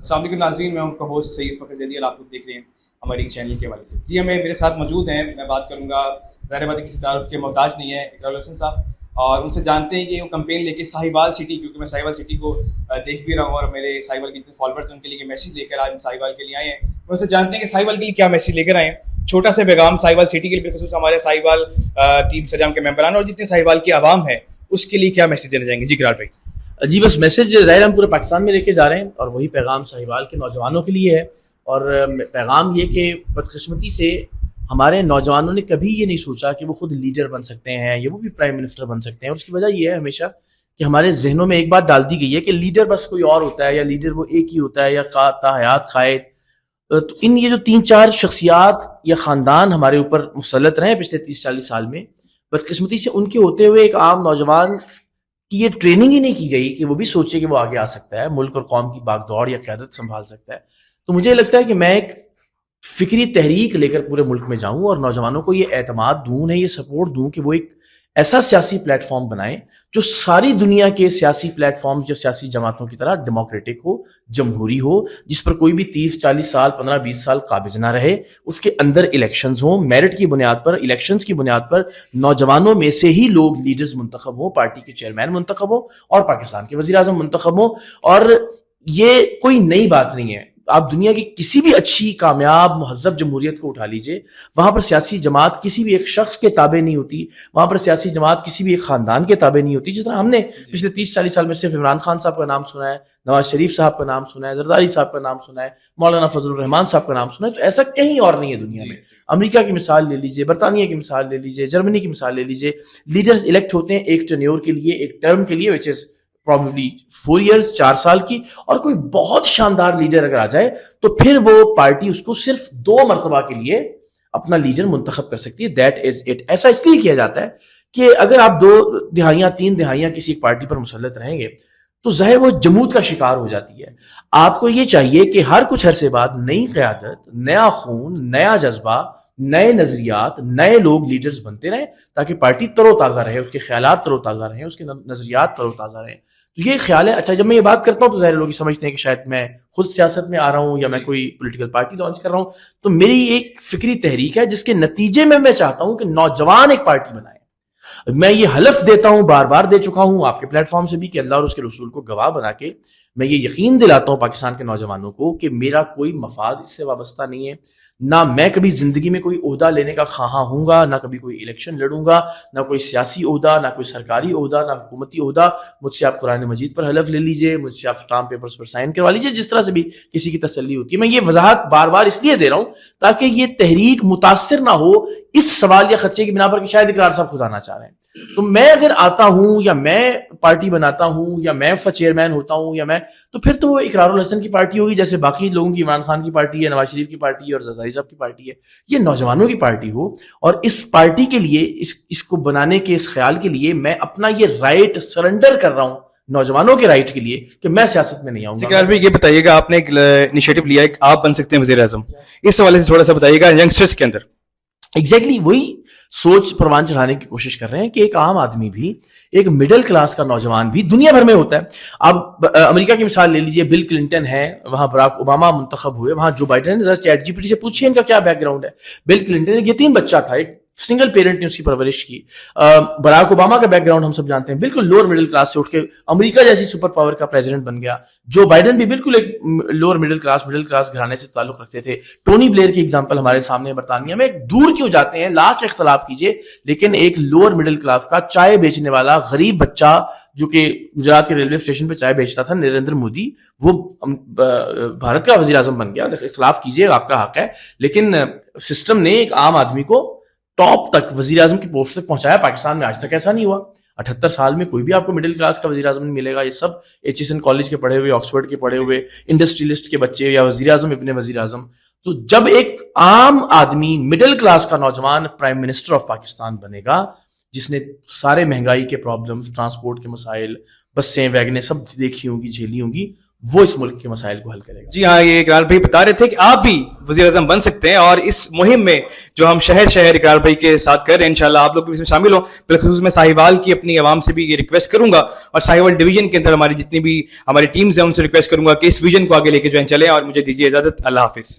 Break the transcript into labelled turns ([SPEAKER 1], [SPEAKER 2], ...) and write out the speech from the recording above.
[SPEAKER 1] السلام علیکم ناظرین، میں آپ کا ہوسٹ سید فخر زیدی اور آپ لوگ دیکھ رہے ہیں ہماری چینل کے حوالے سے. جی ہمیں میرے ساتھ موجود ہیں. میں بات کروں گا، ظاہر بات ہے کسی تعارف کے محتاج نہیں ہے، اقرار الحسن صاحب. اور ان سے جانتے ہیں کہ وہ کمپین لے کے ساہیوال سٹی، کیونکہ میں ساہیوال سٹی کو دیکھ بھی رہا ہوں اور میرے ساہیوال کے اتنے فالوورز ہیں، ان کے لیے میسیج لے کر آج ہم ساہیوال کے لیے آئے ہیں. ان سے جانتے ہیں کہ ساہیوال کے لیے کیا میسیج لے کر آئے ہیں. چھوٹا سا پیغام ساہیوال سٹی کے لیے، بالخصوص ہمارے ساہیوال ٹیم سجام کے ممبران اور جتنے ساہیوال کی عوام ہے اس کے لیے کیا میسیج دینا چاہیں گے؟ جی اقرار بھائی.
[SPEAKER 2] جی بس میسج ظاہر ہم پورے پاکستان میں لے کے جا رہے ہیں، اور وہی پیغام ساہیوال کے نوجوانوں کے لیے ہے. اور پیغام یہ کہ بدقسمتی سے ہمارے نوجوانوں نے کبھی یہ نہیں سوچا کہ وہ خود لیڈر بن سکتے ہیں یا وہ بھی پرائم منسٹر بن سکتے ہیں. اور اس کی وجہ یہ ہے ہمیشہ کہ ہمارے ذہنوں میں ایک بات ڈال دی گئی ہے کہ لیڈر بس کوئی اور ہوتا ہے، یا لیڈر وہ ایک ہی ہوتا ہے، یا تا حیات قائد. تو ان یہ جو 3-4 شخصیات یا خاندان ہمارے اوپر مسلط رہے پچھلے 30-40 سال میں، بدقسمتی سے ان کے ہوتے ہوئے ایک عام نوجوان کہ یہ ٹریننگ ہی نہیں کی گئی کہ وہ بھی سوچے کہ وہ آگے آ سکتا ہے، ملک اور قوم کی باغ دوڑ یا قیادت سنبھال سکتا ہے. تو مجھے لگتا ہے کہ میں ایک فکری تحریک لے کر پورے ملک میں جاؤں اور نوجوانوں کو یہ اعتماد دوں، انہیں یہ سپورٹ دوں کہ وہ ایک ایسا سیاسی پلیٹ فارم بنائیں جو ساری دنیا کے سیاسی پلیٹ فارمز جو سیاسی جماعتوں کی طرح ڈیموکریٹک ہو، جمہوری ہو، جس پر کوئی بھی 30-40 سال 15-20 سال قابض نہ رہے. اس کے اندر الیکشنز ہوں، میرٹ کی بنیاد پر، الیکشنز کی بنیاد پر نوجوانوں میں سے ہی لوگ لیڈرز منتخب ہوں، پارٹی کے چیئرمین منتخب ہوں اور پاکستان کے وزیر اعظم منتخب ہوں. اور یہ کوئی نئی بات نہیں ہے. آپ دنیا کی کسی بھی اچھی کامیاب مہذب جمہوریت کو اٹھا لیجئے، وہاں پر سیاسی جماعت کسی بھی ایک شخص کے تابع نہیں ہوتی، وہاں پر سیاسی جماعت کسی بھی ایک خاندان کے تابع نہیں ہوتی. جس طرح ہم نے پچھلے 30-40 سال میں صرف عمران خان صاحب کا نام سنا ہے، نواز شریف صاحب کا نام سنا ہے، زرداری صاحب کا نام سنا ہے، مولانا فضل الرحمان صاحب کا نام سنا ہے. تو ایسا کہیں اور نہیں ہے دنیا میں. امریکہ کی مثال لے لیجئے، برطانیہ کی مثال لے لیجئے، جرمنی کی مثال لے لیجئے. لیڈرز الیکٹ ہوتے ہیں ایک ٹینیور کے لیے، ایک ٹرم کے لیے، وچ از probably 4 years، 4 سال کی. اور کوئی بہت شاندار لیڈر اگر آ جائے تو پھر وہ پارٹی اس کو صرف 2 مرتبہ کے لیے اپنا لیڈر منتخب کر سکتی ہے. That is it. ایسا اس لیے کیا جاتا ہے کہ اگر آپ 2 دہائیاں 3 دہائیاں کسی ایک پارٹی پر مسلط رہیں گے تو ظاہر وہ جمود کا شکار ہو جاتی ہے. آپ کو یہ چاہیے کہ ہر کچھ عرصے بعد نئی قیادت، نیا خون، نیا جذبہ، نئے نظریات، نئے لوگ لیڈرز بنتے رہیں تاکہ پارٹی تر و تازہ رہے، اس کے خیالات تر و تازہ رہیں، اس کے نظریات تر و تازہ رہیں. تو یہ خیال ہے. اچھا جب میں یہ بات کرتا ہوں تو ظاہر لوگ سمجھتے ہیں کہ شاید میں خود سیاست میں آ رہا ہوں یا میں کوئی پولیٹیکل پارٹی لانچ کر رہا ہوں. تو میری ایک فکری تحریک ہے جس کے نتیجے میں چاہتا ہوں کہ نوجوان ایک پارٹی بنائیں. میں یہ حلف دیتا ہوں، بار بار دے چکا ہوں آپ کے پلیٹ فارم سے بھی، کہ اللہ اور اس کے رسول کو گواہ بنا کے میں یہ یقین دلاتا ہوں پاکستان کے نوجوانوں کو کہ میرا کوئی مفاد اس سے وابستہ نہیں ہے. نہ میں کبھی زندگی میں کوئی عہدہ لینے کا خواہاں ہوں گا، نہ کبھی کوئی الیکشن لڑوں گا، نہ کوئی سیاسی عہدہ، نہ کوئی سرکاری عہدہ، نہ حکومتی عہدہ. مجھ سے آپ قرآن مجید پر حلف لے لیجئے، مجھ سے آپ اسٹامپ پیپرز پر سائن کروا لیجئے، جس طرح سے بھی کسی کی تسلی ہوتی ہے. میں یہ وضاحت بار بار اس لیے دے رہا ہوں تاکہ یہ تحریک متاثر نہ ہو اس سوال یا خدشے کی بنا پر کہ شاید اقرار صاحب خود آنا چاہ رہے ہیں. تو میں اگر آتا ہوں یا میں پارٹی بناتا ہوں یا میں اس کا چیئرمین ہوتا ہوں یا میں، تو پھر تو وہ اقرار الحسن کی پارٹی ہوگی جیسے باقی لوگوں کی، عمران خان کی پارٹی ہے، نواز شریف کی پارٹی ہے اور زرداری صاحب کی پارٹی ہے. یہ نوجوانوں کی پارٹی ہو. اور اس پارٹی کے لیے، اس کو بنانے کے اس خیال کے لیے میں اپنا یہ رائٹ سرنڈر کر رہا ہوں نوجوانوں کے رائٹ کے لیے کہ میں سیاست میں نہیں آؤں گا.
[SPEAKER 1] بھائی یہ بتائیے گا، آپ نے ایک انیشیٹو لیا ہے، آپ بن سکتے ہیں وزیر اعظم، اس حوالے سے تھوڑا سا بتائیے گا. ینگسٹرز کے اندر
[SPEAKER 2] ایگزیکٹلی وہی سوچ پروان چڑھانے کی کوشش کر رہے ہیں کہ ایک عام آدمی بھی، ایک مڈل کلاس کا نوجوان بھی دنیا بھر میں ہوتا ہے. آپ امریکہ کی مثال لے لیجئے، بل کلنٹن ہے وہاں، براک اوباما منتخب ہوئے وہاں، Joe Biden. Chat G P T سے پوچھیے ان کا کیا بیک گراؤنڈ ہے. بل کلنٹن ایک یتیم بچہ تھا، ایک سنگل پیرنٹ نے اس کی پرورش کی. براک اوباما کا بیک گراؤنڈ ہم سب جانتے ہیں، بالکل لوور مڈل کلاس سے اٹھ کے امریکہ جیسی سپر پاور کا پریزیڈنٹ بن گیا. جو بائیڈن بھی بالکل ایک لوور مڈل کلاس گھرانے سے تعلق رکھتے تھے. ٹونی بلیئر کی ایگزامپل ہمارے سامنے، برطانیہ میں. ایک دور کیوں جاتے ہیں، لاکھ اختلاف کیجئے، لیکن ایک لوور مڈل کلاس کا چائے بیچنے والا غریب بچہ جو کہ گجرات کے ریلوے اسٹیشن پہ چائے بیچتا تھا، نریندر مودی، وہ بھارت کا وزیر اعظم بن گیا. اختلاف کیجئے، آپ کا حق ہے، لیکن سسٹم نے ایک عام آدمی کو ٹاپ تک، وزیر اعظم کی پوسٹ تک پہنچایا. پاکستان میں آج تک ایسا نہیں ہوا. 78 سال میں کوئی بھی آپ کو مڈل کلاس کا وزیر اعظم نہیں ملے گا. یہ سب ایچ ایس این کالج کے پڑھے ہوئے، آکسفورڈ کے پڑھے ہوئے، انڈسٹریلسٹ کے بچے یا وزیر اعظم ابن وزیر اعظم. تو جب ایک عام آدمی، مڈل کلاس کا نوجوان پرائم منسٹر آف پاکستان بنے گا، جس نے سارے مہنگائی کے پرابلمز، ٹرانسپورٹ کے مسائل، بسیں، ویگنیں سب دیکھی ہوں گی، جھیلی ہوں گی، وہ اس ملک کے مسائل کو حل کرے گا.
[SPEAKER 1] جی ہاں، یہ اقرار بھائی بتا رہے تھے کہ آپ بھی وزیر اعظم بن سکتے ہیں، اور اس مہم میں جو ہم شہر شہر اقرار بھائی کے ساتھ کر رہے ہیں انشاءاللہ آپ لوگ بھی اس میں شامل ہوں. بالخصوص میں ساہیوال کی اپنی عوام سے بھی یہ ریکویسٹ کروں گا، اور ساہیوال ڈویژن کے اندر ہماری جتنی بھی ہماری ٹیمز ہیں ان سے ریکویسٹ کروں گا کہ اس ویژن کو آگے لے کے جو ہے چلیں. اور مجھے دیجیے اجازت، اللہ حافظ.